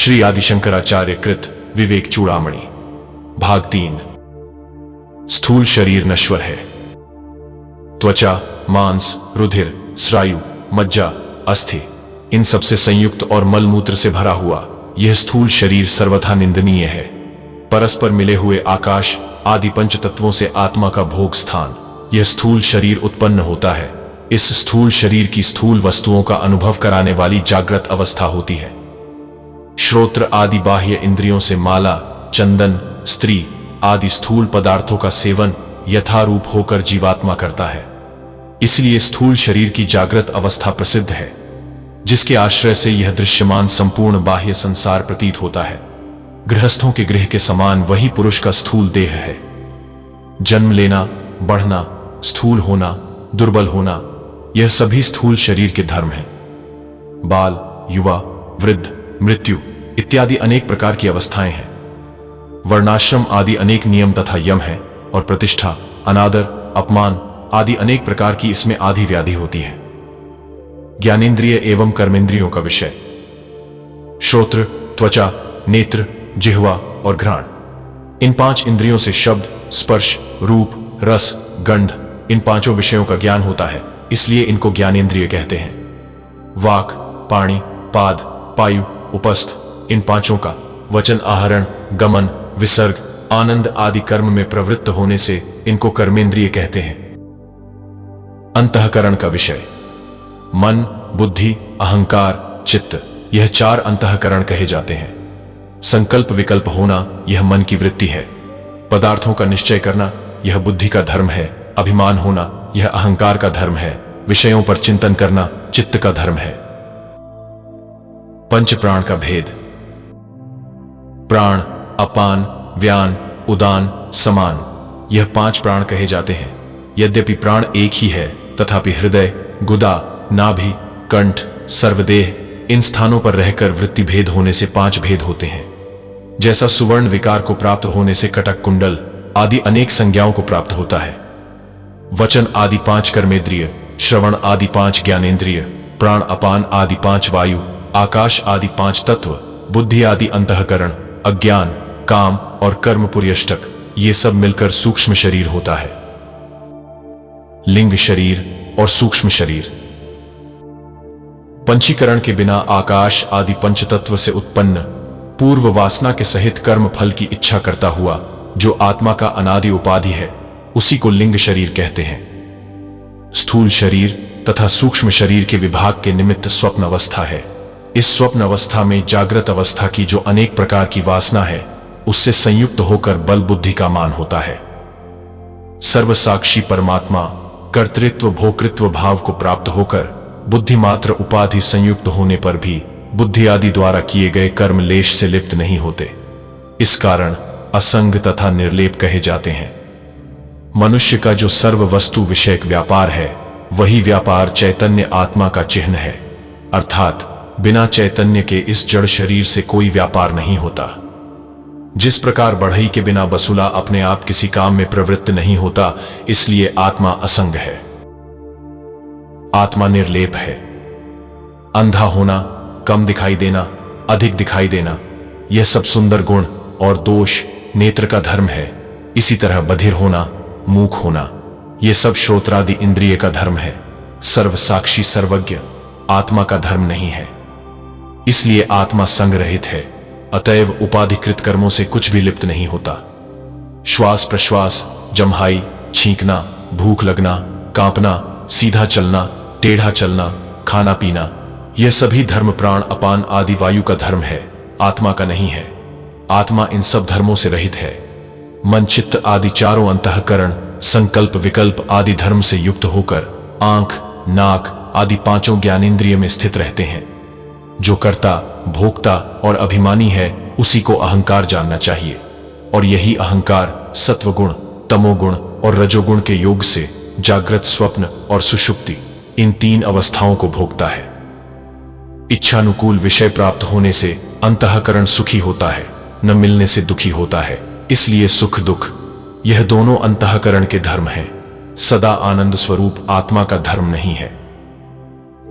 श्री आदिशंकराचार्य कृत विवेक चूड़ामणि भाग 3। स्थूल शरीर नश्वर है। त्वचा, मांस, रुधिर, स्रायु, मज्जा, अस्थि, इन सबसे संयुक्त और मलमूत्र से भरा हुआ यह स्थूल शरीर सर्वथा निंदनीय है। परस्पर मिले हुए आकाश आदि पंच तत्वों से आत्मा का भोग स्थान यह स्थूल शरीर उत्पन्न होता है। इस स्थूल शरीर की स्थूल वस्तुओं का अनुभव कराने वाली जागृत अवस्था होती है। श्रोत्र आदि बाह्य इंद्रियों से माला, चंदन, स्त्री आदि स्थूल पदार्थों का सेवन यथारूप होकर जीवात्मा करता है। इसलिए स्थूल शरीर की जागृत अवस्था प्रसिद्ध है, जिसके आश्रय से यह दृश्यमान संपूर्ण बाह्य संसार प्रतीत होता है। गृहस्थों के गृह के समान वही पुरुष का स्थूल देह है। जन्म लेना, बढ़ना, स्थूल होना, दुर्बल होना, यह सभी स्थूल शरीर के धर्म हैं। बाल, युवा, वृद्ध, मृत्यु इत्यादि अनेक प्रकार की अवस्थाएं हैं। वर्णाश्रम आदि अनेक नियम तथा यम हैं, और प्रतिष्ठा, अनादर, अपमान आदि अनेक प्रकार की इसमें आदि व्याधि होती है। ज्ञानेंद्रिय एवं कर्मेंद्रियों का विषय। श्रोत्र, त्वचा, नेत्र, जिह्वा और घ्राण, इन पांच इंद्रियों से शब्द, स्पर्श, रूप, रस, गंध, इन पांचों विषयों का ज्ञान होता है, इसलिए इनको ज्ञानेंद्रिय कहते हैं। वाक, पाणि, पाद, पायु, उपस्थ, इन पांचों का वचन आहरण, गमन, विसर्ग, आनंद आदि कर्म में प्रवृत्त होने से इनको कर्मेंद्रिय कहते हैं। अंतःकरण का विषय। मन, बुद्धि, अहंकार, चित्त, यह चार अंतःकरण कहे जाते हैं। संकल्प विकल्प होना यह मन की वृत्ति है। पदार्थों का निश्चय करना यह बुद्धि का धर्म है। अभिमान होना यह अहंकार का धर्म है। विषयों पर चिंतन करना चित्त का धर्म है। पंच प्राण का भेद। प्राण, अपान, व्यान, उदान, समान, यह पांच प्राण कहे जाते हैं। यद्यपि प्राण एक ही है, तथापि हृदय, गुदा, नाभि, कंठ, सर्वदेह इन स्थानों पर रहकर वृत्ति भेद होने से पांच भेद होते हैं। जैसा सुवर्ण विकार को प्राप्त होने से कटक, कुंडल आदि अनेक संज्ञाओं को प्राप्त होता है। वचन आदि पांच कर्मेंद्रिय, श्रवण आदि पांच ज्ञानेंद्रिय, प्राण, अपान आदि पांच वायु, आकाश आदि पांच तत्व, बुद्धि आदि अंतःकरण, अज्ञान, काम और कर्मपुरी अष्टक, ये सब मिलकर सूक्ष्म शरीर होता है। लिंग शरीर और सूक्ष्म शरीर। पंचीकरण के बिना आकाश आदि पंचतत्व से उत्पन्न पूर्व वासना के सहित कर्म फल की इच्छा करता हुआ जो आत्मा का अनादि उपाधि है, उसी को लिंग शरीर कहते हैं। स्थूल शरीर तथा सूक्ष्म शरीर के विभाग के निमित्त स्वप्न अवस्था है। इस स्वप्न अवस्था में जागृत अवस्था की जो अनेक प्रकार की वासना है, उससे संयुक्त होकर बल बुद्धि का मान होता है। सर्वसाक्षी परमात्मा कर्तृत्व भोक्तृत्व भाव को प्राप्त होकर बुद्धि मात्र उपाधि संयुक्त होने पर भी बुद्धि आदि द्वारा किए गए कर्म लेश से लिप्त नहीं होते। इस कारण असंग तथा निर्लेप कहे जाते हैं। मनुष्य का जो सर्व वस्तु विषयक व्यापार है, वही व्यापार चैतन्य आत्मा का चिन्ह है। अर्थात बिना चैतन्य के इस जड़ शरीर से कोई व्यापार नहीं होता। जिस प्रकार बढ़ई के बिना बसुला अपने आप किसी काम में प्रवृत्त नहीं होता, इसलिए आत्मा असंग है। आत्मा निर्लेप है। अंधा होना, कम दिखाई देना, अधिक दिखाई देना, यह सब सुंदर गुण और दोष नेत्र का धर्म है। इसी तरह बधिर होना, मूक होना, यह सब श्रोत्रादि इंद्रिय का धर्म है। सर्वसाक्षी सर्वज्ञ आत्मा का धर्म नहीं है। इसलिए आत्मा संग रहित है। अतएव उपाधिकृत कर्मों से कुछ भी लिप्त नहीं होता। श्वास प्रश्वास, जम्हाई, छींकना, भूख लगना, कांपना, सीधा चलना, टेढ़ा चलना, खाना पीना, यह सभी धर्म प्राण, अपान आदि वायु का धर्म है, आत्मा का नहीं है। आत्मा इन सब धर्मों से रहित है। मन, चित्त आदि चारों अंतःकरण संकल्प विकल्प आदि धर्म से युक्त होकर आंख, नाक आदि पांचों ज्ञानेंद्रिय में स्थित रहते हैं। जो कर्ता, भोक्ता और अभिमानी है, उसी को अहंकार जानना चाहिए, और यही अहंकार सत्वगुण, तमोगुण और रजोगुण के योग से जागृत, स्वप्न और सुषुप्ति इन तीन अवस्थाओं को भोगता है। इच्छानुकूल विषय प्राप्त होने से अंतःकरण सुखी होता है, न मिलने से दुखी होता है। इसलिए सुख दुख यह दोनों अंतःकरण के धर्म हैं। सदा आनंद स्वरूप आत्मा का धर्म नहीं है।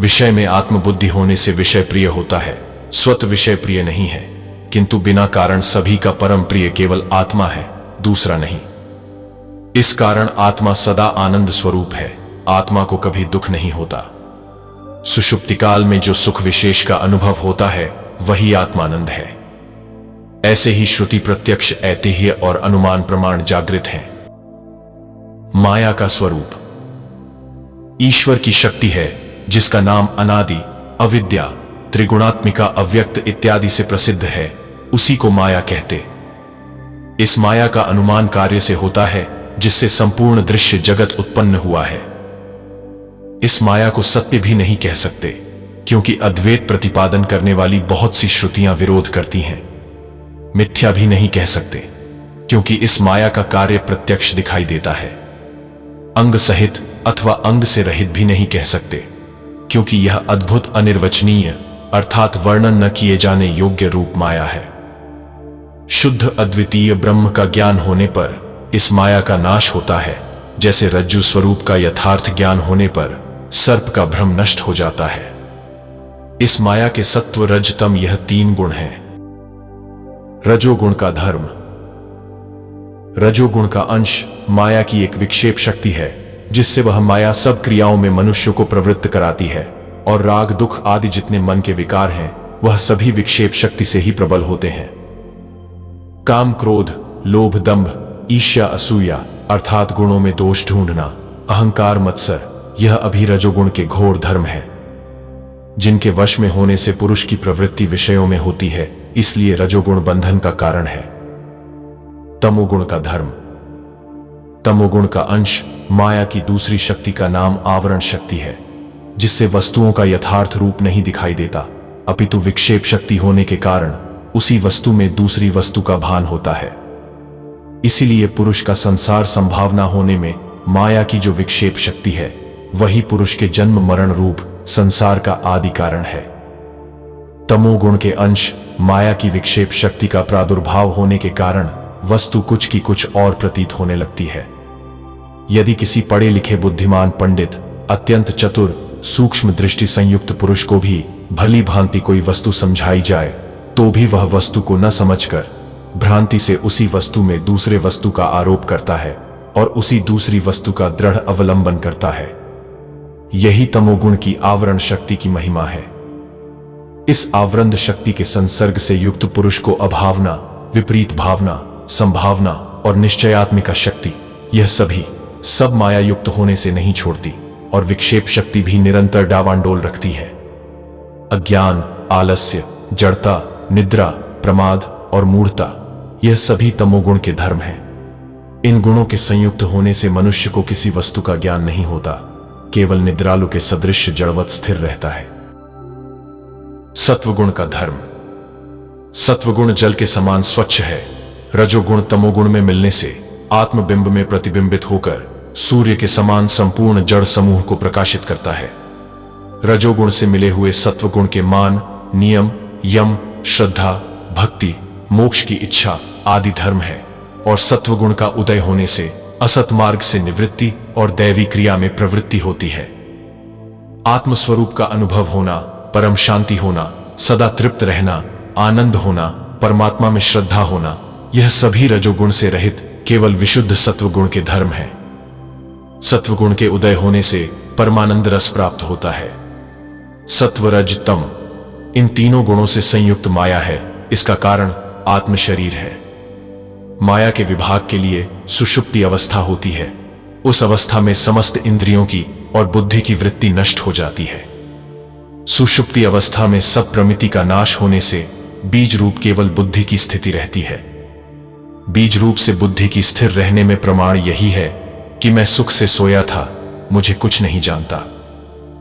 विषय में आत्मबुद्धि होने से विषय प्रिय होता है, स्वत विषय प्रिय नहीं है। किंतु बिना कारण सभी का परम प्रिय केवल आत्मा है, दूसरा नहीं। इस कारण आत्मा सदा आनंद स्वरूप है, आत्मा को कभी दुख नहीं होता। सुषुप्ति काल में जो सुख विशेष का अनुभव होता है वही आत्मानंद है। ऐसे ही श्रुति प्रत्यक्ष ऐतिह्य और अनुमान प्रमाण जागृत हैं। माया का स्वरूप ईश्वर की शक्ति है, जिसका नाम अनादि, अविद्या, त्रिगुणात्मिका, अव्यक्त इत्यादि से प्रसिद्ध है, उसी को माया कहते। इस माया का अनुमान कार्य से होता है, जिससे संपूर्ण दृश्य जगत उत्पन्न हुआ है। इस माया को सत्य भी नहीं कह सकते, क्योंकि अद्वैत प्रतिपादन करने वाली बहुत सी श्रुतियां विरोध करती हैं। मिथ्या भी नहीं कह सकते, क्योंकि इस माया का कार्य प्रत्यक्ष दिखाई देता है। अंग सहित अथवा अंग से रहित भी नहीं कह सकते, क्योंकि यह अद्भुत, अनिर्वचनीय, अर्थात वर्णन न किए जाने योग्य रूप माया है। शुद्ध अद्वितीय ब्रह्म का ज्ञान होने पर इस माया का नाश होता है, जैसे रज्जु स्वरूप का यथार्थ ज्ञान होने पर सर्प का भ्रम नष्ट हो जाता है। इस माया के सत्व, रज, तम, यह 3 गुण हैं। रजोगुण का धर्म। रजोगुण का अंश माया की एक विक्षेप शक्ति है, जिससे वह माया सब क्रियाओं में मनुष्य को प्रवृत्त कराती है, और राग, दुख आदि जितने मन के विकार हैं वह सभी विक्षेप शक्ति से ही प्रबल होते हैं। काम, क्रोध, लोभ, दंभ, ईर्ष्या, असूया अर्थात गुणों में दोष ढूंढना, अहंकार, मत्सर, यह अभी रजोगुण के घोर धर्म है, जिनके वश में होने से पुरुष की प्रवृत्ति विषयों में होती है, इसलिए रजोगुण बंधन का कारण है। तमोगुण का धर्म। तमोगुण का अंश माया की दूसरी शक्ति का नाम आवरण शक्ति है, जिससे वस्तुओं का यथार्थ रूप नहीं दिखाई देता, अपितु विक्षेप शक्ति होने के कारण उसी वस्तु में दूसरी वस्तु का भान होता है। इसीलिए पुरुष का संसार संभावना होने में माया की जो विक्षेप शक्ति है वही पुरुष के जन्म मरण रूप संसार का आदि कारण है। तमोगुण के अंश माया की विक्षेप शक्ति का प्रादुर्भाव होने के कारण वस्तु कुछ की कुछ और प्रतीत होने लगती है। यदि किसी पढ़े लिखे बुद्धिमान पंडित, अत्यंत चतुर, सूक्ष्म दृष्टि संयुक्त पुरुष को भी भली भांति कोई वस्तु समझाई जाए, तो भी वह वस्तु को न समझकर भ्रांति से उसी वस्तु में दूसरे वस्तु का आरोप करता है और उसी दूसरी वस्तु का दृढ़ अवलंबन करता है। यही तमोगुण की आवरण शक्ति की महिमा है। इस आवरण शक्ति के संसर्ग से युक्त पुरुष को अभावना, विपरीत भावना, संभावना और निश्चयात्मिका शक्ति, यह सभी सब माया युक्त होने से नहीं छोड़ती, और विक्षेप शक्ति भी निरंतर डावांडोल रखती है। अज्ञान, आलस्य, जड़ता, निद्रा, प्रमाद और मूढ़ता, यह सभी तमोगुण के धर्म हैं। इन गुणों के संयुक्त होने से मनुष्य को किसी वस्तु का ज्ञान नहीं होता, केवल निद्रालु के सदृश जड़वत स्थिर रहता है। सत्वगुण का धर्म। सत्वगुण जल के समान स्वच्छ है। रजोगुण तमोगुण में मिलने से आत्मबिंब में प्रतिबिंबित होकर सूर्य के समान संपूर्ण जड़ समूह को प्रकाशित करता है। रजोगुण से मिले हुए सत्वगुण के मान, नियम, यम, श्रद्धा, भक्ति, मोक्ष की इच्छा आदि धर्म है, और सत्वगुण का उदय होने से असत मार्ग से निवृत्ति और दैवी क्रिया में प्रवृत्ति होती है। आत्मस्वरूप का अनुभव होना, परम शांति होना, सदा तृप्त रहना, आनंद होना, परमात्मा में श्रद्धा होना, यह सभी रजोगुण से रहित केवल विशुद्ध सत्वगुण के धर्म है। सत्वगुण के उदय होने से परमानंद रस प्राप्त होता है। सत्व, रज, तम, इन तीनों गुणों से संयुक्त माया है। इसका कारण आत्म शरीर है। माया के विभाग के लिए सुषुप्ति अवस्था होती है। उस अवस्था में समस्त इंद्रियों की और बुद्धि की वृत्ति नष्ट हो जाती है। सुषुप्ति अवस्था में सब प्रमिति का नाश होने से बीज रूप केवल बुद्धि की स्थिति रहती है। बीज रूप से बुद्धि की स्थिर रहने में प्रमाण यही है कि मैं सुख से सोया था, मुझे कुछ नहीं जानता,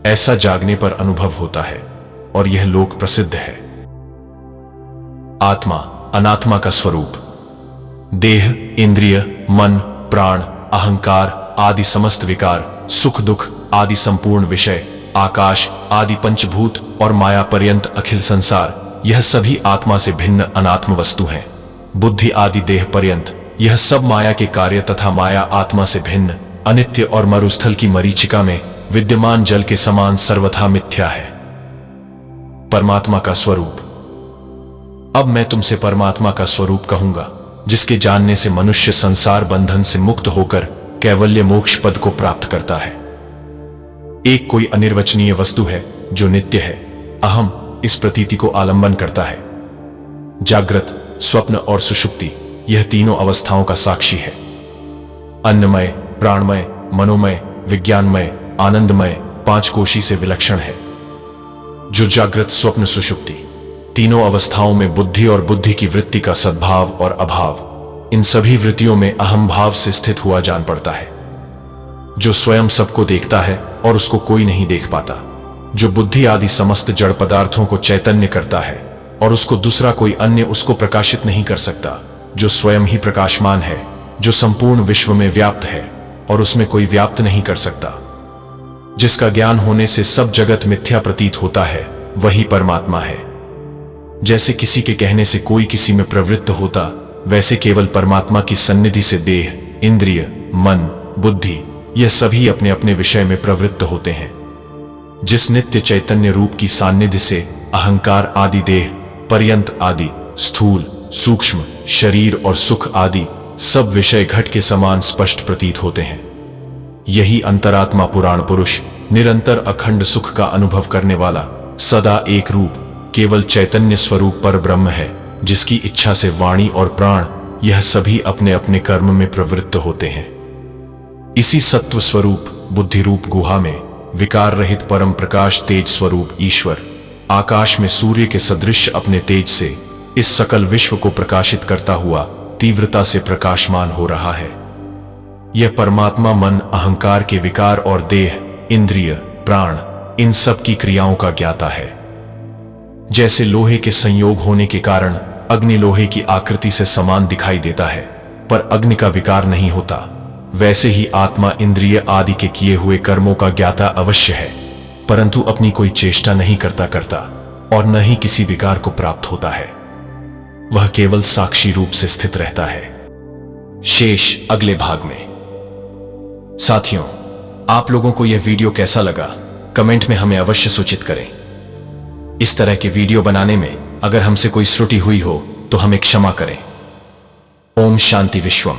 ऐसा जागने पर अनुभव होता है, और यह लोक प्रसिद्ध है। आत्मा, अनात्मा का स्वरूप। देह, इंद्रिय, मन, प्राण, अहंकार आदि समस्त विकार, सुख दुख आदि संपूर्ण विषय, आकाश आदि पंचभूत और माया पर्यंत अखिल संसार, यह सभी आत्मा से भिन्न अनात्म वस्तु हैं। बुद्धि आदि देह पर्यंत यह सब माया के कार्य तथा माया आत्मा से भिन्न अनित्य और मरुस्थल की मरीचिका में विद्यमान जल के समान सर्वथा मिथ्या है। परमात्मा का स्वरूप। अब मैं तुमसे परमात्मा का स्वरूप कहूंगा, जिसके जानने से मनुष्य संसार बंधन से मुक्त होकर कैवल्य मोक्ष पद को प्राप्त करता है। एक कोई अनिर्वचनीय वस्तु है जो नित्य है, अहम इस प्रतीति को आलंबन करता है। जागृत, स्वप्न और सुषुप्ति यह तीनों अवस्थाओं का साक्षी है। अन्नमय, प्राणमय, मनोमय, विज्ञानमय, आनंदमय, पांच कोशी से विलक्षण है। जो जागृत, स्वप्न, सुषुप्ति तीनों अवस्थाओं में बुद्धि और बुद्धि की वृत्ति का सद्भाव और अभाव, इन सभी वृत्तियों में अहम भाव से स्थित हुआ जान पड़ता है। जो स्वयं सबको देखता है और उसको कोई नहीं देख पाता, जो बुद्धि आदि समस्त जड़ पदार्थों को चैतन्य करता है और उसको दूसरा कोई अन्य उसको प्रकाशित नहीं कर सकता, जो स्वयं ही प्रकाशमान है, जो संपूर्ण विश्व में व्याप्त है और उसमें कोई व्याप्त नहीं कर सकता, जिसका ज्ञान होने से सब जगत मिथ्या प्रतीत होता है, वही परमात्मा है। जैसे किसी के कहने से कोई किसी में प्रवृत्त होता, वैसे केवल परमात्मा की सन्निधि से देह, इंद्रिय, मन, बुद्धि यह सभी अपने अपने विषय में प्रवृत्त होते हैं। जिस नित्य चैतन्य रूप की सान्निध्य से अहंकार आदि देह पर्यंत आदि स्थूल, सूक्ष्म शरीर और सुख आदि सब विषय घट के समान स्पष्ट प्रतीत होते हैं। यही अंतरात्मा पुराण पुरुष, निरंतर अखंड सुख का अनुभव करने वाला, सदा एक रूप केवल चैतन्य स्वरूप पर ब्रह्म है, जिसकी इच्छा से वाणी और प्राण यह सभी अपने अपने कर्म में प्रवृत्त होते हैं। इसी सत्व स्वरूप बुद्धि रूप गुहा में विकार रहित परम प्रकाश तेज स्वरूप ईश्वर आकाश में सूर्य के सदृश अपने तेज से इस सकल विश्व को प्रकाशित करता हुआ तीव्रता से प्रकाशमान हो रहा है। यह परमात्मा मन, अहंकार के विकार और देह, इंद्रिय, प्राण इन सब की क्रियाओं का ज्ञाता है। जैसे लोहे के संयोग होने के कारण अग्नि लोहे की आकृति से समान दिखाई देता है, पर अग्नि का विकार नहीं होता, वैसे ही आत्मा इंद्रिय आदि के किए हुए कर्मों का ज्ञाता अवश्य है, परंतु अपनी कोई चेष्टा नहीं करता और न ही किसी विकार को प्राप्त होता है। वह केवल साक्षी रूप से स्थित रहता है। शेष अगले भाग में। साथियों, आप लोगों को यह वीडियो कैसा लगा, कमेंट में हमें अवश्य सूचित करें। इस तरह के वीडियो बनाने में अगर हमसे कोई त्रुटि हुई हो तो हमें क्षमा करें। ओम शांति विश्वम।